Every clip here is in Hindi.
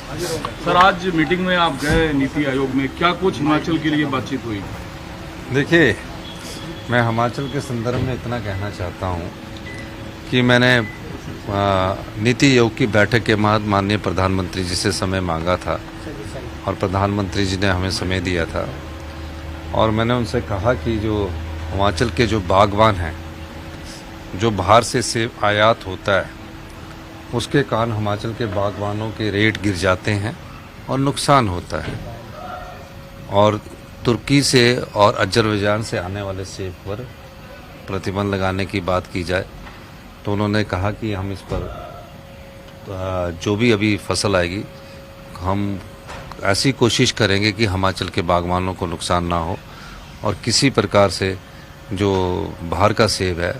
सर, आज मीटिंग में आप गए नीति आयोग में, क्या कुछ हिमाचल के लिए बातचीत हुई? देखिए, मैं हिमाचल के संदर्भ में इतना कहना चाहता हूं कि मैंने नीति आयोग की बैठक के बाद माननीय प्रधानमंत्री जी से समय मांगा था और प्रधानमंत्री जी ने हमें समय दिया था और मैंने उनसे कहा कि जो हिमाचल के जो बागवान हैं, जो बाहर से सेब आयात होता है, उसके कारण हिमाचल के बागवानों के रेट गिर जाते हैं और नुकसान होता है। और तुर्की से और अजरबैजान से आने वाले सेब पर प्रतिबंध लगाने की बात की जाए तो उन्होंने कहा कि हम इस पर जो भी अभी फसल आएगी, हम ऐसी कोशिश करेंगे कि हिमाचल के बागवानों को नुकसान ना हो और किसी प्रकार से जो बाहर का सेब है,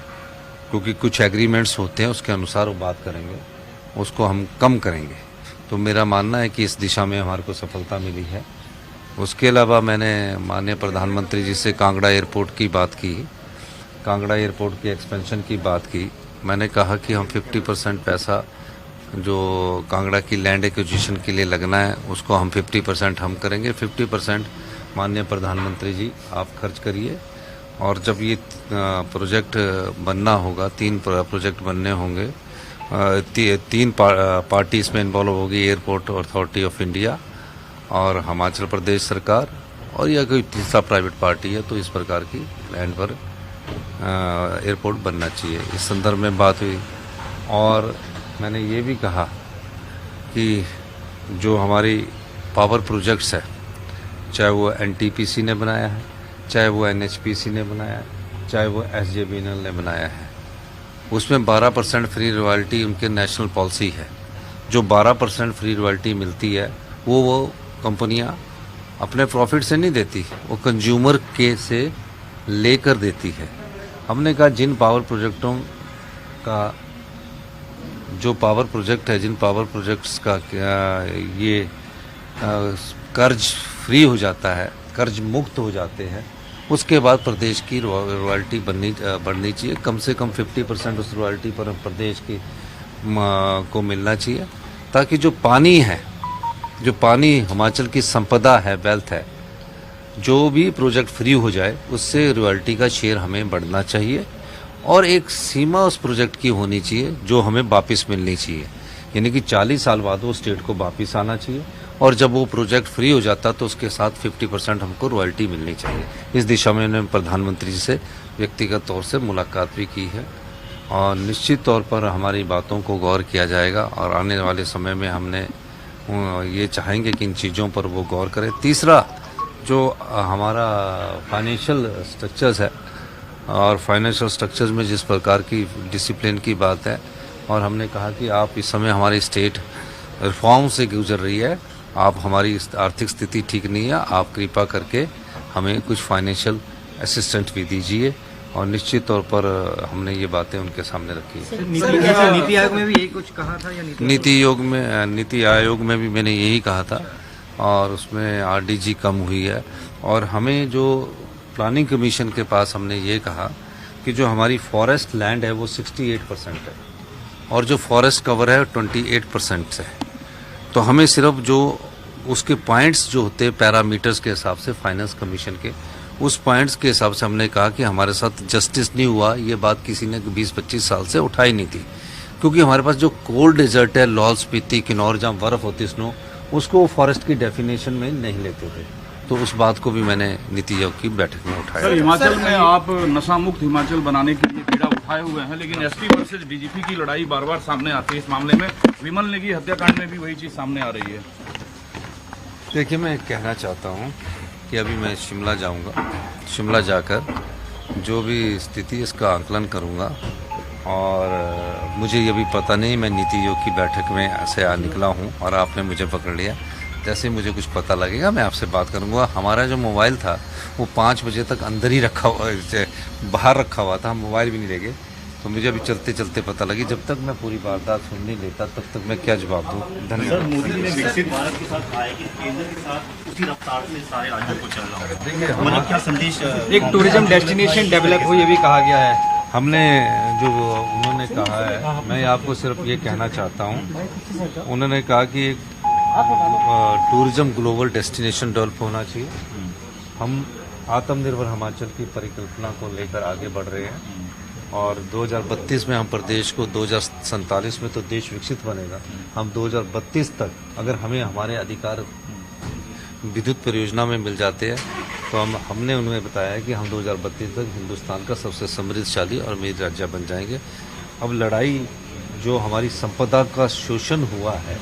क्योंकि कुछ एग्रीमेंट्स होते हैं उसके अनुसार वो बात करेंगे, उसको हम कम करेंगे। तो मेरा मानना है कि इस दिशा में हमारे को सफलता मिली है। उसके अलावा मैंने माननीय प्रधानमंत्री जी से कांगड़ा एयरपोर्ट की बात की, कांगड़ा एयरपोर्ट के एक्सपेंशन की बात की। मैंने कहा कि हम 50% पैसा जो कांगड़ा की लैंड एक्विजिशन के लिए लगना है उसको हम 50% हम करेंगे, 50% माननीय प्रधानमंत्री जी आप खर्च करिए। और जब ये प्रोजेक्ट बनना होगा, 3 प्रोजेक्ट बनने होंगे, 3 पार्टी इसमें इन्वॉल्व होगी, एयरपोर्ट अथॉरिटी ऑफ इंडिया और हिमाचल प्रदेश सरकार और या कोई तीसरा प्राइवेट पार्टी है, तो इस प्रकार की लैंड पर एयरपोर्ट बनना चाहिए। इस संदर्भ में बात हुई और मैंने ये भी कहा कि जो हमारी पावर प्रोजेक्ट्स है, चाहे वो एनटीपीसी ने बनाया है, चाहे वो एनएचपीसी ने बनाया है, चाहे वो एसजेवीएनएल ने बनाया है, उसमें 12% फ्री रॉयल्टी उनके नेशनल पॉलिसी है। जो 12% फ्री रॉयल्टी मिलती है वो कंपनियां अपने प्रॉफिट से नहीं देती, वो कंज्यूमर के से लेकर देती है। हमने कहा जिन पावर प्रोजेक्टों का जो पावर प्रोजेक्ट है, जिन पावर प्रोजेक्ट्स का ये कर्ज फ्री हो जाता है, कर्ज मुक्त हो जाते हैं, उसके बाद प्रदेश की रॉयल्टी बढ़नी चाहिए। कम से कम 50% उस रॉयल्टी पर प्रदेश की को मिलना चाहिए, ताकि जो पानी है, जो पानी हिमाचल की संपदा है, वेल्थ है, जो भी प्रोजेक्ट फ्री हो जाए उससे रॉयल्टी का शेयर हमें बढ़ना चाहिए और एक सीमा उस प्रोजेक्ट की होनी चाहिए जो हमें वापस मिलनी चाहिए। यानी कि 40 साल बाद वो स्टेट को वापस आना चाहिए और जब वो प्रोजेक्ट फ्री हो जाता तो उसके साथ 50% हमको रॉयल्टी मिलनी चाहिए। इस दिशा में मैंने प्रधानमंत्री जी से व्यक्तिगत तौर से मुलाकात भी की है और निश्चित तौर पर हमारी बातों को गौर किया जाएगा और आने वाले समय में हमने ये चाहेंगे कि इन चीज़ों पर वो गौर करें। तीसरा, जो हमारा फाइनेंशियल स्ट्रक्चर्स है और फाइनेंशियल स्ट्रक्चर्स में जिस प्रकार की डिसिप्लिन की बात है, और हमने कहा कि आप इस समय हमारी स्टेट रिफॉर्म से गुजर रही है, आप हमारी आर्थिक स्थिति ठीक नहीं है, आप कृपा करके हमें कुछ फाइनेंशियल असिस्टेंट भी दीजिए। और निश्चित तौर पर हमने ये बातें उनके सामने रखी। नीति आयोग में भी यही कुछ कहा था या नीति आयोग में भी मैंने यही कहा था और उसमें आरडीजी कम हुई है। और हमें जो प्लानिंग कमीशन के पास हमने ये कहा कि जो हमारी फॉरेस्ट लैंड है वो 68% है और जो फॉरेस्ट कवर है 28% है। तो हमें सिर्फ जो उसके पॉइंट्स जो होते हैं पैरामीटर्स के हिसाब से फाइनेंस कमीशन के, उस पॉइंट्स के हिसाब से हमने कहा कि हमारे साथ जस्टिस नहीं हुआ। ये बात किसी ने 20-25 साल से उठाई नहीं थी, क्योंकि हमारे पास जो कोल्ड डेजर्ट है, लाहौल स्पीति, किन्नौर, जहाँ बर्फ होती स्नो, उसको फॉरेस्ट की डेफिनेशन में नहीं लेते थे। तो उस बात को भी मैंने नीति आयोग की बैठक में उठाया। सर, हिमाचल में आप नशा मुक्त हिमाचल बनाने के लिए बीड़ा उठाए हुए हैं, लेकिन एसपी वर्सेस डीजीपी की लड़ाई बार बार सामने आती है। इस मामले में विमल नेगी हत्याकांड में भी वही चीज सामने आ रही है। देखिए, मैं कहना चाहता हूँ कि अभी मैं शिमला जाऊँगा, शिमला जाकर जो भी स्थिति इसका आकलन करूँगा और मुझे ये भी पता नहीं, मैं नीति आयोग की बैठक में ऐसे निकला हूँ और आपने मुझे पकड़ लिया। जैसे मुझे कुछ पता लगेगा मैं आपसे बात करूँगा। हमारा जो मोबाइल था वो 5 बजे तक अंदर ही रखा हुआ, बाहर रखा हुआ था, हम मोबाइल भी नहीं ले गए। तो मुझे अभी चलते चलते पता लगी। जब तक मैं पूरी वारदात सुन नहीं लेता तब तक मैं क्या जवाब दूँ। धन्यवाद। मोदी जी ने विकसित भारत के साथ आए कि केंद्र के साथ उसी रफ्तार से सारे राज्यों को चलना होगा। देखिए, मतलब क्या संदेश, एक टूरिज्म डेस्टिनेशन डेवलप हो, ये भी कहा गया है। हमने जो उन्होंने कहा है, मैं आपको सिर्फ ये कहना चाहता हूँ, उन्होंने कहा कि टूरिज्म ग्लोबल डेस्टिनेशन डेवलप होना चाहिए। हम आत्मनिर्भर हिमाचल की परिकल्पना को लेकर आगे बढ़ रहे हैं और 2032 में हम प्रदेश को 2047 में तो देश विकसित बनेगा। हम 2032 तक अगर हमें हमारे अधिकार विद्युत परियोजना में मिल जाते हैं तो हमने उन्हें बताया है कि हम 2032 तक हिंदुस्तान का सबसे समृद्धशाली और अमीर राज्य बन जाएंगे। अब लड़ाई जो हमारी संपदा का शोषण हुआ है,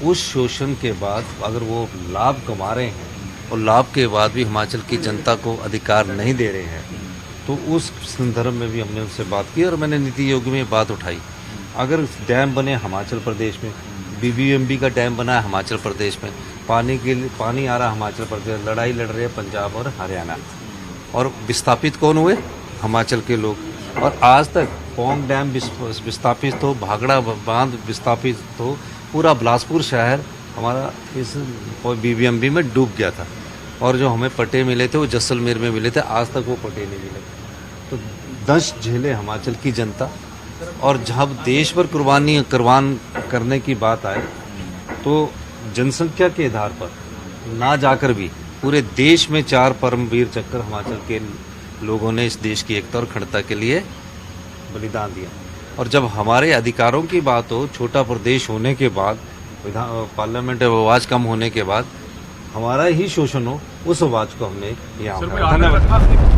उस शोषण के बाद अगर वो लाभ कमा रहे हैं और लाभ के बाद भी हिमाचल की जनता को अधिकार नहीं दे रहे हैं, तो उस संदर्भ में भी हमने उनसे बात की और मैंने नीति आयोग में बात उठाई। अगर डैम बने हिमाचल प्रदेश में, बीबीएमबी का डैम बना है हिमाचल प्रदेश में, पानी के लिए पानी आ रहा हिमाचल प्रदेश, लड़ाई लड़ रहे हैं पंजाब और हरियाणा, और विस्थापित कौन हुए? हिमाचल के लोग। और आज तक पौंग डैम विस्थापित हो, भागड़ा बांध विस्थापित हो, पूरा बिलासपुर शहर हमारा इस बीबीएमबी में डूब गया था और जो हमें पट्टे मिले थे वो जैसलमेर में मिले थे, आज तक वो पट्टे नहीं मिले। तो दंश झेले हिमाचल की जनता। और जब देश पर कुर्बान करने की बात आए तो जनसंख्या के आधार पर ना जाकर भी पूरे देश में 4 परमवीर चक्र हिमाचल के लोगों ने इस देश की एकता और अखंडता के लिए बलिदान दिया। और जब हमारे अधिकारों की बात हो, छोटा प्रदेश होने के बाद, पार्लियामेंट आवाज कम होने के बाद हमारा ही शोषण हो, उस आवाज को हमने यहाँ धन्यवाद।